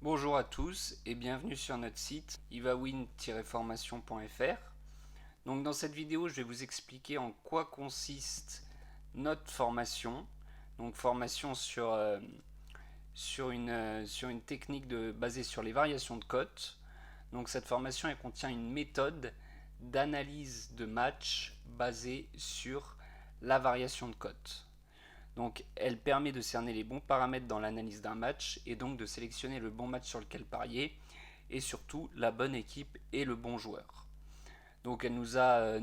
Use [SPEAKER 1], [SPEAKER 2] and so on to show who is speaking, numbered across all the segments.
[SPEAKER 1] Bonjour à tous et bienvenue sur notre site ivawin-formation.fr. Donc dans cette vidéo, je vais vous expliquer en quoi consiste notre formation. Donc formation sur une technique basée sur les variations de cotes. Donc cette formation elle contient une méthode d'analyse de match basée sur la variation de cotes. Donc elle permet de cerner les bons paramètres dans l'analyse d'un match et donc de sélectionner le bon match sur lequel parier et surtout la bonne équipe et le bon joueur. Donc elle nous a,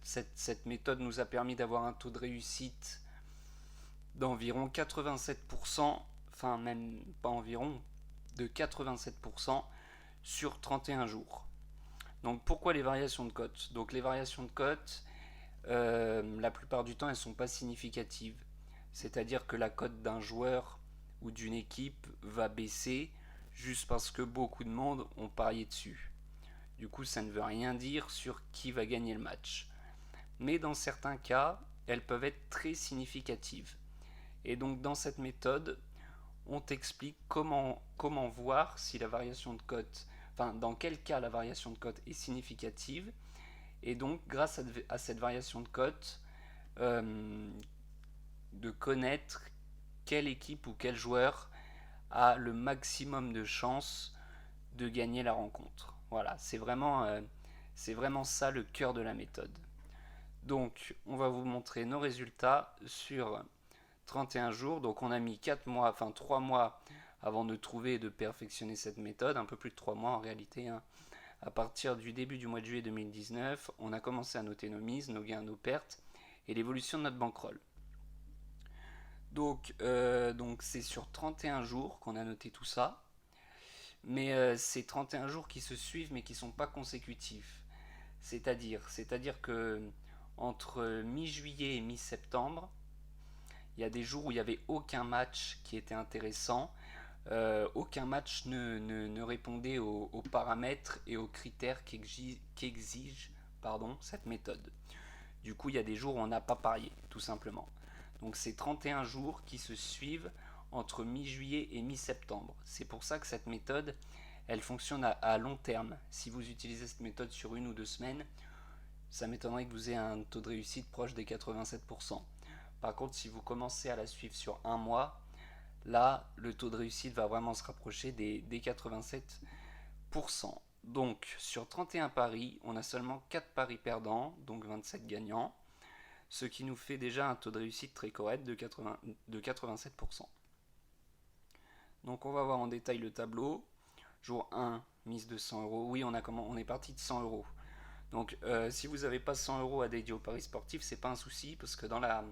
[SPEAKER 1] cette méthode nous a permis d'avoir un taux de réussite d'environ 87%, enfin même pas environ, de 87% sur 31 jours. Donc pourquoi les variations de cotes? Donc les variations de cotes, la plupart du temps, elles ne sont pas significatives. C'est-à-dire que la cote d'un joueur ou d'une équipe va baisser juste parce que beaucoup de monde ont parié dessus. Du coup, ça ne veut rien dire sur qui va gagner le match. Mais dans certains cas, elles peuvent être très significatives. Et donc dans cette méthode, on t'explique comment voir si la variation de cote, enfin dans quel cas la variation de cote est significative. Et donc grâce à cette variation de cote, euh, de connaître quelle équipe ou quel joueur a le maximum de chances de gagner la rencontre. Voilà, c'est vraiment ça le cœur de la méthode. Donc, on va vous montrer nos résultats sur 31 jours. Donc, on a mis 4 mois, enfin 3 mois avant de trouver et de perfectionner cette méthode, un peu plus de 3 mois en réalité, hein. À partir du début du mois de juillet 2019, on a commencé à noter nos mises, nos gains, nos pertes et l'évolution de notre bankroll. Donc c'est sur 31 jours qu'on a noté tout ça. Mais c'est 31 jours qui se suivent mais qui ne sont pas consécutifs. C'est-à-dire que entre mi-juillet et mi-septembre, il y a des jours où il n'y avait aucun match qui était intéressant. Aucun match ne répondait aux paramètres et aux critères qu'exige cette méthode. Du coup, il y a des jours où on n'a pas parié, tout simplement. Donc c'est 31 jours qui se suivent entre mi-juillet et mi-septembre. C'est pour ça que cette méthode, elle fonctionne à long terme. Si vous utilisez cette méthode sur 1 ou 2 semaines, ça m'étonnerait que vous ayez un taux de réussite proche des 87%. Par contre, si vous commencez à la suivre sur un mois, là, le taux de réussite va vraiment se rapprocher des 87%. Donc, sur 31 paris, on a seulement 4 paris perdants, donc 27 gagnants, ce qui nous fait déjà un taux de réussite très correct de 87%. Donc, on va voir en détail le tableau. Jour 1, mise de 100 euros. Oui, on est parti de 100 euros. Donc, si vous n'avez pas 100 euros à dédier au paris sportif, c'est pas un souci parce que dans la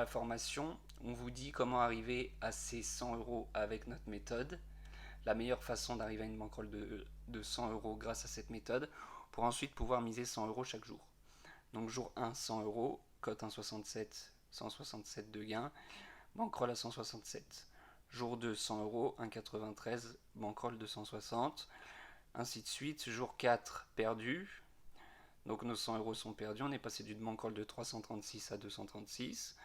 [SPEAKER 1] formation, on vous dit comment arriver à ces 100 euros avec notre méthode. La meilleure façon d'arriver à une bankroll de 100 euros grâce à cette méthode pour ensuite pouvoir miser 100 euros chaque jour. Donc, jour 1, 100 euros, cote 1,67, 167 de gain, bankroll à 167. Jour 2, 100 euros, 1,93, bankroll 260. Ainsi de suite. Jour 4, perdu. Donc nos 100 euros sont perdus. On est passé d'une bankroll de 336 à 236.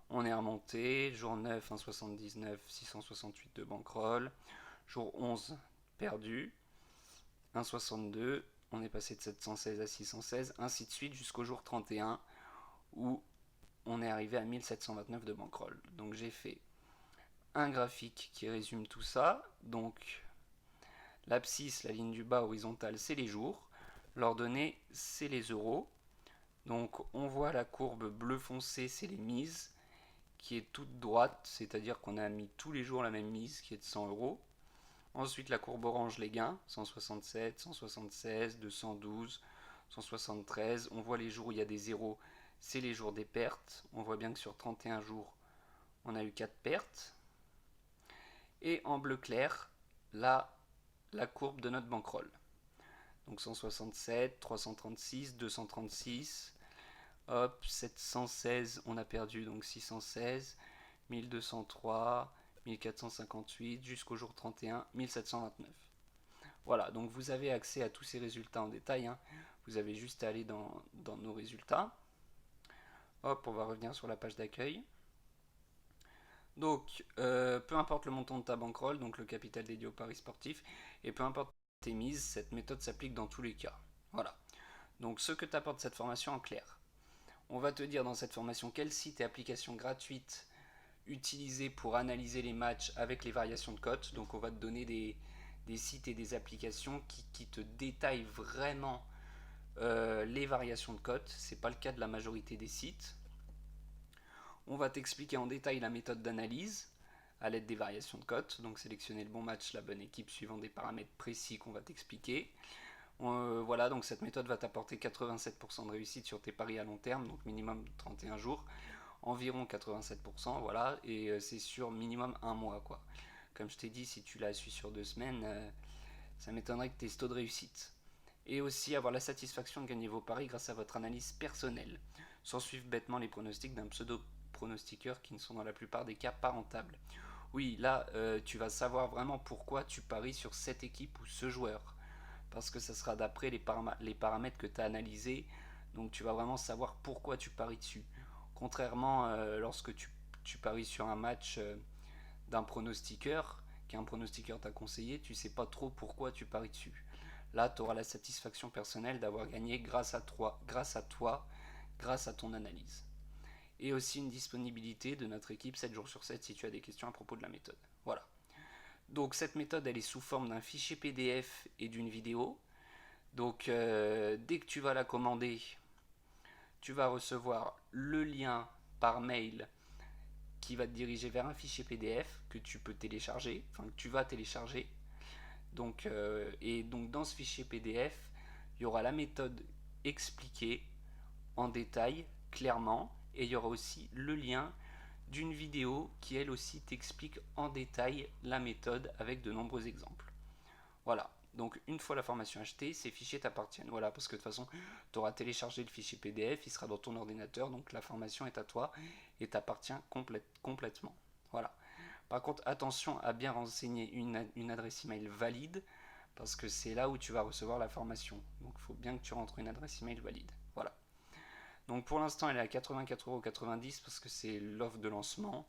[SPEAKER 1] On est remonté. Jour 9, 1,79, 668 de bankroll. Jour 11, perdu. 1,62. On est passé de 716 à 616. Ainsi de suite jusqu'au jour 31 où on est arrivé à 1729 de bankroll. Donc j'ai fait un graphique qui résume tout ça. Donc l'abscisse, la ligne du bas horizontale, c'est les jours. L'ordonnée, c'est les euros. Donc on voit la courbe bleu foncé, c'est les mises, qui est toute droite, c'est-à-dire qu'on a mis tous les jours la même mise, qui est de 100 euros. Ensuite la courbe orange, les gains, 167, 176, 212, 173. On voit les jours où il y a des zéros, c'est les jours des pertes. On voit bien que sur 31 jours, on a eu 4 pertes. Et en bleu clair, là, la courbe de notre bankroll. Donc 167, 336, 236, hop, 716, on a perdu donc 616, 1203, 1458, jusqu'au jour 31, 1729. Voilà, donc vous avez accès à tous ces résultats en détail, hein. Vous avez juste à aller dans nos résultats. Hop, on va revenir sur la page d'accueil. Donc, peu importe le montant de ta bankroll, donc le capital dédié au paris sportif, et peu importe tes mises, cette méthode s'applique dans tous les cas. Voilà. Donc, ce que t'apporte cette formation en clair. On va te dire dans cette formation quels sites et applications gratuites utiliser pour analyser les matchs avec les variations de cotes. Donc, on va te donner des sites et des applications qui te détaillent vraiment les variations de cotes. Ce n'est pas le cas de la majorité des sites. On va t'expliquer en détail la méthode d'analyse à l'aide des variations de cotes. Donc sélectionner le bon match, la bonne équipe suivant des paramètres précis qu'on va t'expliquer. Voilà, donc cette méthode va t'apporter 87% de réussite sur tes paris à long terme, donc minimum 31 jours, environ 87%, voilà, et c'est sur minimum un mois, quoi. Comme je t'ai dit, si tu la suis sur 2 semaines, ça m'étonnerait que tu aies ce taux de réussite. Et aussi avoir la satisfaction de gagner vos paris grâce à votre analyse personnelle, sans suivre bêtement les pronostics d'un pseudo-pronostiqueur qui ne sont dans la plupart des cas pas rentables. Oui, là, tu vas savoir vraiment pourquoi tu paries sur cette équipe ou ce joueur. Parce que ça sera d'après les paramètres que tu as analysés. Donc tu vas vraiment savoir pourquoi tu paries dessus. Contrairement lorsque tu paries sur un match d'un pronostiqueur, qu'un pronostiqueur t'a conseillé, tu sais pas trop pourquoi tu paries dessus. Là, tu auras la satisfaction personnelle d'avoir gagné grâce à ton analyse. Et aussi une disponibilité de notre équipe 7 jours sur 7 si tu as des questions à propos de la méthode. Voilà. Donc cette méthode, elle est sous forme d'un fichier PDF et d'une vidéo. Donc dès que tu vas la commander, tu vas recevoir le lien par mail qui va te diriger vers un fichier PDF que tu peux télécharger, enfin que tu vas télécharger. Donc, et donc dans ce fichier PDF, il y aura la méthode expliquée en détail, clairement, et il y aura aussi le lien d'une vidéo qui elle aussi t'explique en détail la méthode avec de nombreux exemples. Voilà. Donc une fois la formation achetée, ces fichiers t'appartiennent. Voilà, parce que de toute façon, tu auras téléchargé le fichier PDF, il sera dans ton ordinateur, donc la formation est à toi et t'appartient complètement. Voilà. Par contre, attention à bien renseigner une adresse email valide, parce que c'est là où tu vas recevoir la formation. Donc il faut bien que tu rentres une adresse email valide. Voilà. Donc pour l'instant, elle est à 84,90€ parce que c'est l'offre de lancement.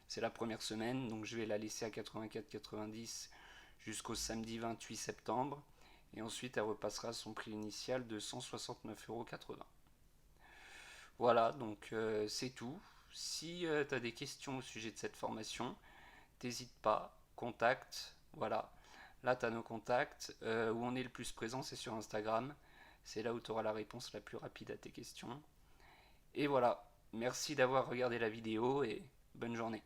[SPEAKER 1] C'est la première semaine, donc je vais la laisser à 84,90€ jusqu'au samedi 28 septembre. Et ensuite, elle repassera à son prix initial de 169,80€. Voilà, donc c'est tout. Si tu as des questions au sujet de cette formation, n'hésite pas, contacte. Voilà, là tu as nos contacts. Où on est le plus présent, c'est sur Instagram. C'est là où tu auras la réponse la plus rapide à tes questions. Et voilà, merci d'avoir regardé la vidéo et bonne journée.